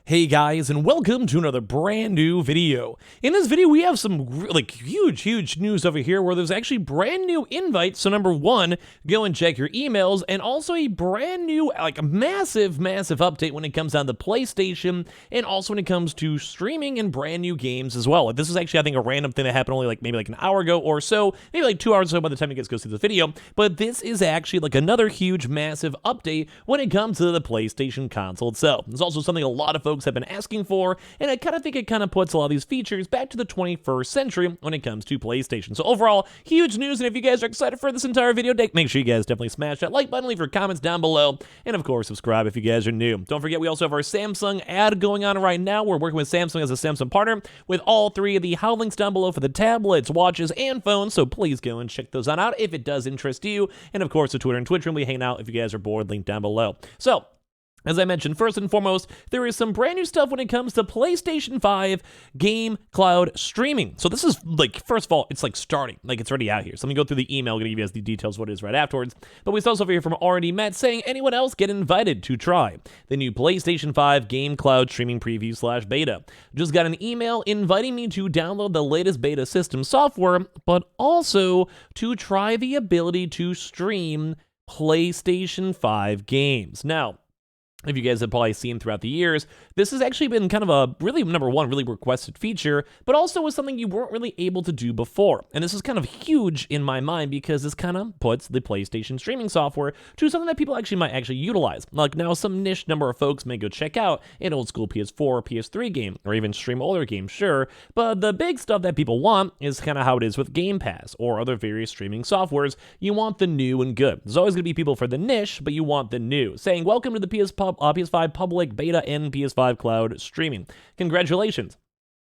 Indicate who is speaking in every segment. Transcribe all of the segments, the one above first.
Speaker 1: Hey guys, and welcome to another brand new video. In this video, we have some huge news over here where there's actually brand new invites. So number one, go and check your emails, and also a brand new, massive update when it comes down to PlayStation, and also when it comes to streaming and brand new games as well. This is actually, I think, a random thing that happened only maybe an hour ago or so, maybe 2 hours or so by the time you guys go see this video. But this is actually another huge, massive update when it comes to the PlayStation console itself. There's also something a lot of folks have been asking for, and I kind of think it puts a lot of these features back to the 21st century when it comes to PlayStation. So overall, huge news, and if you guys are excited for this entire video, make sure you guys definitely smash that like button, leave your comments down below, and of course, subscribe if you guys are new. Don't forget, we also have our Samsung ad going on right now. We're working with Samsung as a Samsung partner with all three of the links down below for the tablets, watches, and phones, so please go and check those out if it does interest you. And of course, the Twitter and Twitch room we hang out if you guys are bored, link down below. So, as I mentioned, first and foremost, there is some brand new stuff when it comes to PlayStation 5 game cloud streaming. So this is, first of all, it's starting. It's already out here. So let me go through the email. I'm going to give you guys the details of what it is right afterwards. But we saw over here from R&D Matt saying, anyone else get invited to try the new PlayStation 5 game cloud streaming preview / beta. Just got an email inviting me to download the latest beta system software, but also to try the ability to stream PlayStation 5 games. Now, if you guys have probably seen throughout the years, this has actually been kind of a really requested feature, but also was something you weren't really able to do before. And this is kind of huge in my mind because this kind of puts the PlayStation streaming software to something that people might actually utilize. Now, some niche number of folks may go check out an old school PS4 or PS3 game, or even stream older games, sure. But the big stuff that people want is kind of how it is with Game Pass or other various streaming softwares. You want the new and good. There's always going to be people for the niche, but you want the new. Saying, welcome to the PS5 public beta and PS5 cloud streaming. Congratulations.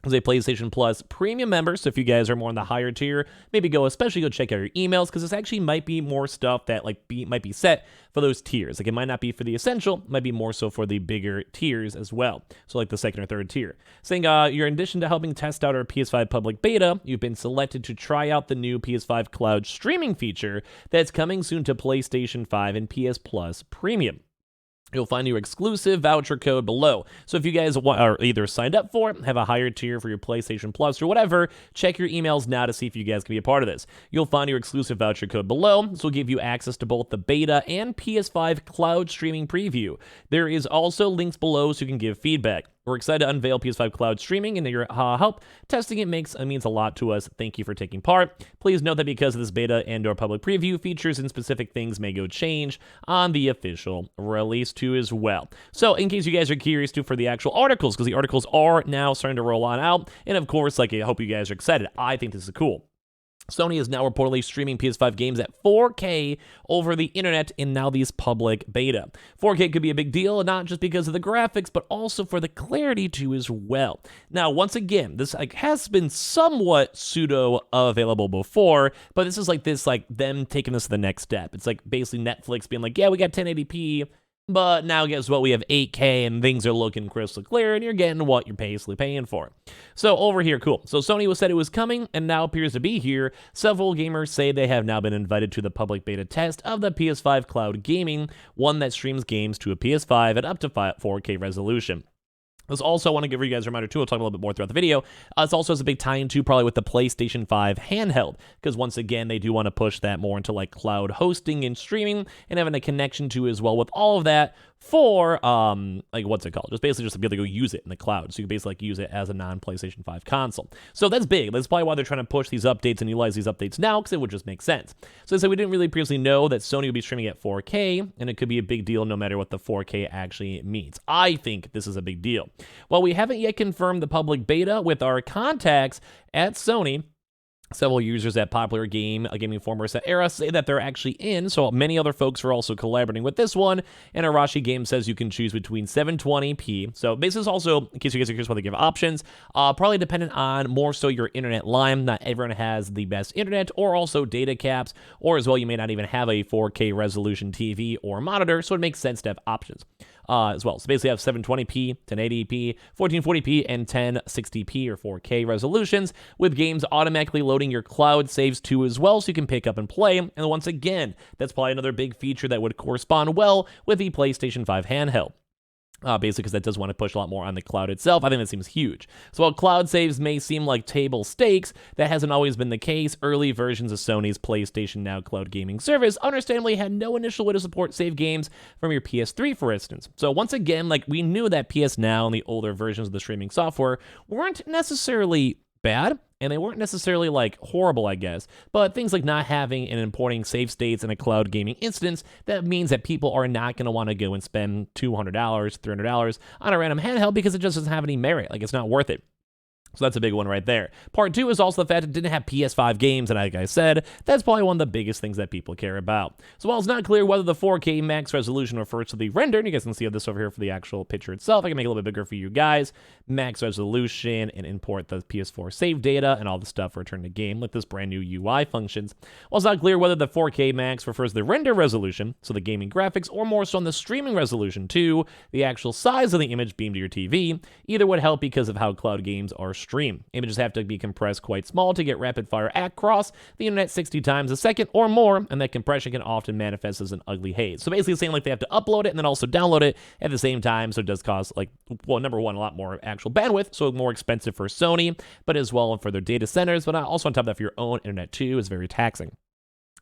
Speaker 1: As a PlayStation Plus premium member, so if you guys are more on the higher tier, maybe go check out your emails, because this actually might be more stuff that might be set for those tiers. It might not be for the essential, it might be more so for the bigger tiers as well. So the second or third tier. Saying you're in addition to helping test out our PS5 public beta, you've been selected to try out the new PS5 cloud streaming feature that's coming soon to PlayStation 5 and PS Plus Premium. You'll find your exclusive voucher code below. So if you guys are either signed up for it, have a higher tier for your PlayStation Plus or whatever, check your emails now to see if you guys can be a part of this. You'll find your exclusive voucher code below. This will give you access to both the beta and PS5 cloud streaming preview. There is also links below so you can give feedback. We're excited to unveil PS5 cloud streaming, and your help testing it means a lot to us. Thank you for taking part. Please note that because of this beta and or public preview, features and specific things may go change on the official release too as well. So in case you guys are curious for the actual articles, because the articles are now starting to roll on out, and of course, I hope you guys are excited. I think this is cool. Sony is now reportedly streaming PS5 games at 4K over the internet in now these public beta. 4K could be a big deal, not just because of the graphics, but also for the clarity too as well. Now, once again, this has been somewhat pseudo available before, but this is them taking this to the next step. It's basically Netflix being yeah, we got 1080p, but now guess what? We have 8K and things are looking crystal clear and you're getting what you're basically paying for. So over here, cool. So Sony said it was coming and now appears to be here. Several gamers say they have now been invited to the public beta test of the PS5 cloud gaming, one that streams games to a PS5 at up to 4K resolution. This also, I want to give you guys a reminder too, I'll talk a little bit more throughout the video. This also has a big tie-in too, probably with the PlayStation 5 handheld, because once again, they do want to push that more into cloud hosting and streaming, and having a connection to as well with all of that for, what's it called? Just to be able to go use it in the cloud. So you can basically use it as a non-PlayStation 5 console. So that's big. That's probably why they're trying to push these updates and utilize these updates now, because it would just make sense. So they said we didn't really previously know that Sony would be streaming at 4K, and it could be a big deal no matter what the 4K actually means. I think this is a big deal. While we haven't yet confirmed the public beta with our contacts at Sony, several users at popular gaming forum Era say that they're actually in, so many other folks are also collaborating with this one, and Arashi Game says you can choose between 720p, so this is also, in case you guys are curious what they give options, probably dependent on more so your internet line. Not everyone has the best internet, or also data caps, or as well you may not even have a 4K resolution TV or monitor, so it makes sense to have options. As well. So basically you have 720p, 1080p, 1440p, and 1060p or 4K resolutions, with games automatically loading your cloud saves too as well, so you can pick up and play. And once again, that's probably another big feature that would correspond well with the PlayStation 5 handheld. basically because that does want to push a lot more on the cloud itself. I think that seems huge. So while cloud saves may seem like table stakes, that hasn't always been the case. Early versions of Sony's PlayStation Now cloud gaming service understandably had no initial way to support save games from your PS3, for instance. So once again, like, we knew that PS Now and the older versions of the streaming software weren't necessarily bad, and they weren't necessarily like horrible, I guess, but things like not having and importing save states in a cloud gaming instance, that means that people are not going to want to go and spend $200, $300 on a random handheld because it just doesn't have any merit. Like, it's not worth it. So that's a big one right there. Part 2 is also the fact it didn't have PS5 games, and like I said, that's probably one of the biggest things that people care about. So while it's not clear whether the 4K max resolution refers to the render, and you guys can see this over here for the actual picture itself, I can make it a little bit bigger for you guys, max resolution, and import the PS4 save data and all the stuff for return to game, like this brand new UI functions. While it's not clear whether the 4K max refers to the render resolution, so the gaming graphics, or more so on the streaming resolution too, the actual size of the image beamed to your TV, either would help because of how cloud games are stream. Images have to be compressed quite small to get rapid fire across the internet 60 times a second or more, and that compression can often manifest as an ugly haze. So basically saying like they have to upload it and then also download it at the same time, so it does cost, like, well, number one, a lot more actual bandwidth, so more expensive for Sony, but as well for their data centers, but also on top of that for your own internet too is very taxing.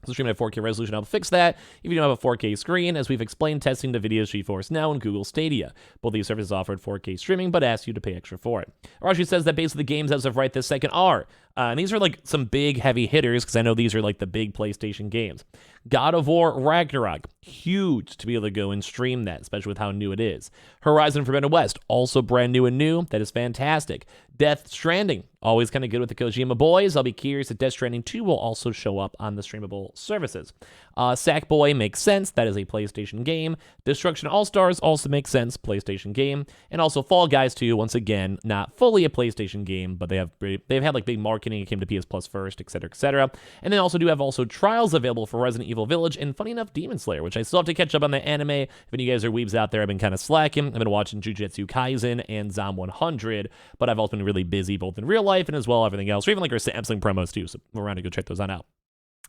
Speaker 1: So streaming at 4K resolution helps fix that. If you don't have a 4K screen, as we've explained, testing the videos GeForce Now and Google Stadia. Both these services offered 4K streaming, but ask you to pay extra for it. Arashi says that basically the games as of right this second are. And these are like some big heavy hitters, because I know these are like the big PlayStation games. God of War Ragnarok, huge to be able to go and stream that, especially with how new it is. Horizon Forbidden West, also brand new and new. That is fantastic. Death Stranding, always kind of good with the Kojima boys. I'll be curious if Death Stranding 2 will also show up on the streamable services. Sackboy makes sense. That is a PlayStation game. Destruction All-Stars also makes sense. PlayStation game. And also Fall Guys 2, once again, not fully a PlayStation game, but they've had like big marketing. It came to PS Plus first, etc., etc. And they also do have also Trials available for Resident Evil Village and, funny enough, Demon Slayer, which I still have to catch up on the anime. If any of you guys are weebs out there, I've been kind of slacking. I've been watching Jujutsu Kaisen and Zom 100, but I've also been really busy both in real life and as well everything else, or even like our Samsung promos too, so we're around to go check those on out.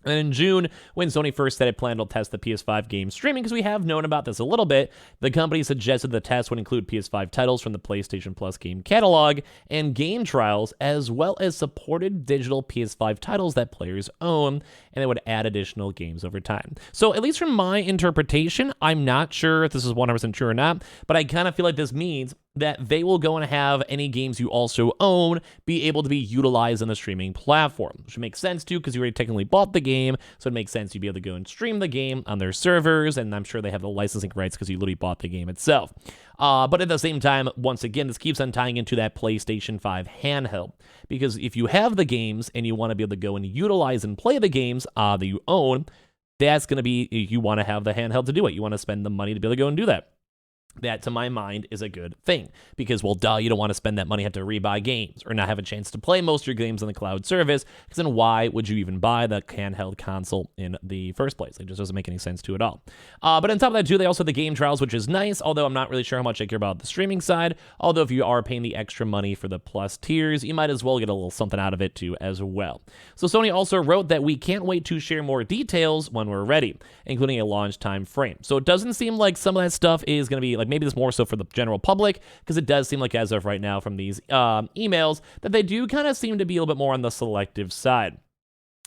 Speaker 1: And in June, when Sony first said it planned to test the PS5 game streaming, because we have known about this a little bit, the company suggested the test would include PS5 titles from the PlayStation Plus game catalog and game trials, as well as supported digital PS5 titles that players own, and it would add additional games over time. So at least from my interpretation, I'm not sure if this is 100% true or not, but I kind of feel like this means that they will go and have any games you also own be able to be utilized on the streaming platform, which makes sense too, because you already technically bought the game, so it makes sense you'd be able to go and stream the game on their servers, and I'm sure they have the licensing rights because you literally bought the game itself. But at the same time, once again, this keeps on tying into that PlayStation 5 handheld, because if you have the games and you want to be able to go and utilize and play the games that you own, that's going to be, you want to have the handheld to do it. You want to spend the money to be able to go and do that. That, to my mind, is a good thing, because, well, duh, you don't want to spend that money, have to rebuy games, or not have a chance to play most of your games on the cloud service, because then why would you even buy the handheld console in the first place? It just doesn't make any sense to it all. But on top of that, too, they also have the game trials, which is nice, although I'm not really sure how much I care about the streaming side, although if you are paying the extra money for the Plus tiers, you might as well get a little something out of it, too, as well. So Sony also wrote that we can't wait to share more details when we're ready, including a launch time frame. So it doesn't seem like some of that stuff is going to be, like, maybe this more so for the general public, because it does seem like, as of right now from these emails, that they do kind of seem to be a little bit more on the selective side.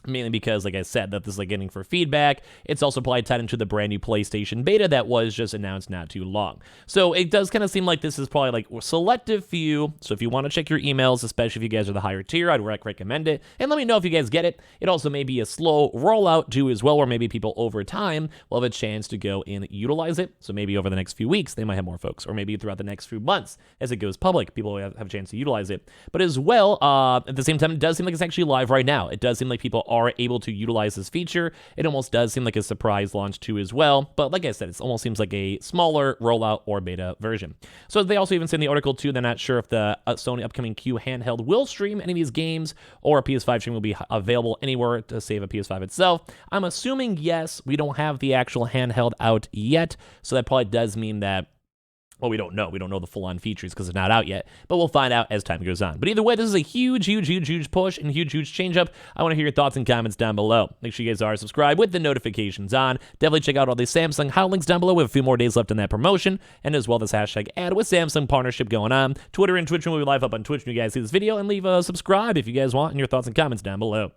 Speaker 1: Mainly because, like I said, that this is like getting for feedback. It's also probably tied into the brand new PlayStation beta that was just announced not too long. So it does kind of seem like this is probably like selective for you. So if you want to check your emails, especially if you guys are the higher tier, I'd recommend it. And let me know if you guys get it. It also may be a slow rollout too as well, or maybe people over time will have a chance to go and utilize it. So maybe over the next few weeks, they might have more folks, or maybe throughout the next few months as it goes public, people will have a chance to utilize it. But as well, at the same time, it does seem like it's actually live right now. It does seem like people are able to utilize this feature. It almost does seem like a surprise launch too as well, but like I said, it almost seems like a smaller rollout or beta version. So they also even say in the article too, they're not sure if the Sony upcoming Q handheld will stream any of these games, or a PS5 stream will be available anywhere to save a PS5 itself. I'm assuming yes. We don't have the actual handheld out yet, so that probably does mean that Well, we don't know. We don't know the full-on features because it's not out yet, but we'll find out as time goes on. But either way, this is a huge, huge, huge, huge push and huge change-up. I want to hear your thoughts and comments down below. Make sure you guys are subscribed with the notifications on. Definitely check out all the Samsung hot links down below. We have a few more days left in that promotion, and as well this hashtag ad with Samsung partnership going on. Twitter and Twitch will be live up on Twitch when you guys see this video, and leave a subscribe if you guys want and your thoughts and comments down below.